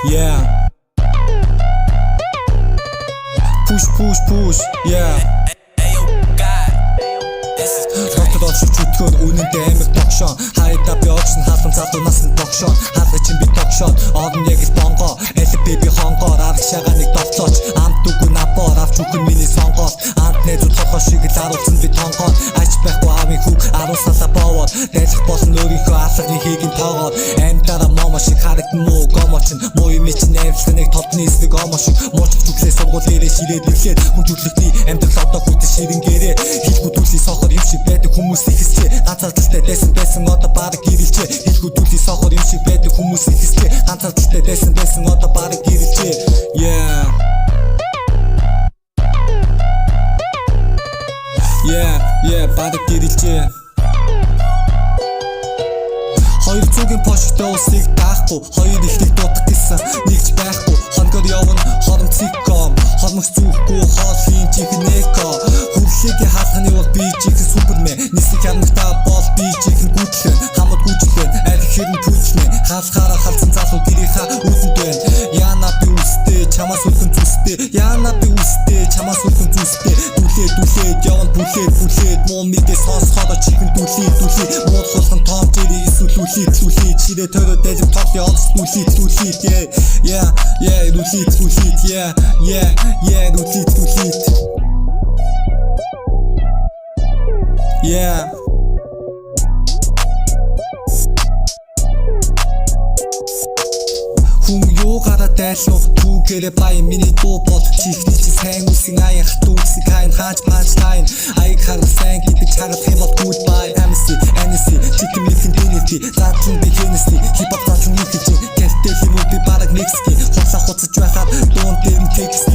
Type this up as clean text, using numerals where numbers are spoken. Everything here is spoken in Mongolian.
Yeah. Push, yeah. Ротод олж чөтгөр үнэндээ амиг тогшоо. Хайда би олсон хаалган залуу насны тогшоо. Хаалга чинь би тогшоо. Орн яг л бонго. Элэг би хонгоор арга шагаа нэг довцооч. Амт үгүй напор авч үхэн миний сонгоос. Амт нэзүү толгой шиг л аруулсан би тонгоор. Ач байхгүй аавын хүүг аруулсалаа боовоод. Дайлах болсон өөрийнхөө алганы хийгийн тоогоор. Амьдаараа момо шиг харагдан муу гомочин. Муу юм чинь амьдланыг толдны эсрэг омо шиг. Мууч зүглээ сургууль ирээ ширээд ирлээ. Хүн төрлөختний амьдрал одоо хүйтэн ширэнгээрээ. Хэлгүй дүрлийн сохор юм шиг байдаг хүмүүс ихсчээ. Ганцаардлтай байсан одоо бараг гэрэлжээ. Хэлгүй дүрлийн сохор юм шиг байдаг хүмүүс ихсчээ. Ганцаардлтай байсан одоо бараг гэрэлжээ. Yeah. Бараг гэрэлжээ. 200-ийн поштой усыг даахгүй. Хоёр ихийг дутах гэсэн нэгч байхгүй. Хонгор явна хорон циком. Хормогч зүүхгүй хоолын чихнэко. Хүрлээгийн хаалганы бол би чихэн супермен. Нисэх ямагтаа бол би чихэн гүйтлэн. Хамт гүйчлэн арх хэрэн пүлчнэ. Хаалхаараа халдсан залуу гэрийнхаа үлэнд байна. Яна би үстэй чамаас үлгэн зүстэй. Яна би үстэй чамаас үлгэн зүстэй. Дүлээд явна бүлээд муу мэдээ сонсохоо чихэн дүлээ. Муу хулган том жирий эсвэл үлээ чирээ төрөө дэжим тоохи олс үлээ yeah yeah хүн юугаараа дайлуу түүгээрээ баян миний дуу бол чихний чи сайн үсгийн аяах дүүсийг хайн хаач панчлайн аяг харах сайн гэдэг чарах юм бол goodbye MC chicken milking dignity задлан би хэнэсний хип хоп задлан нэг гэж кэфтэй юм уу би бараг микски хуцаж байхаар дуун дээр текст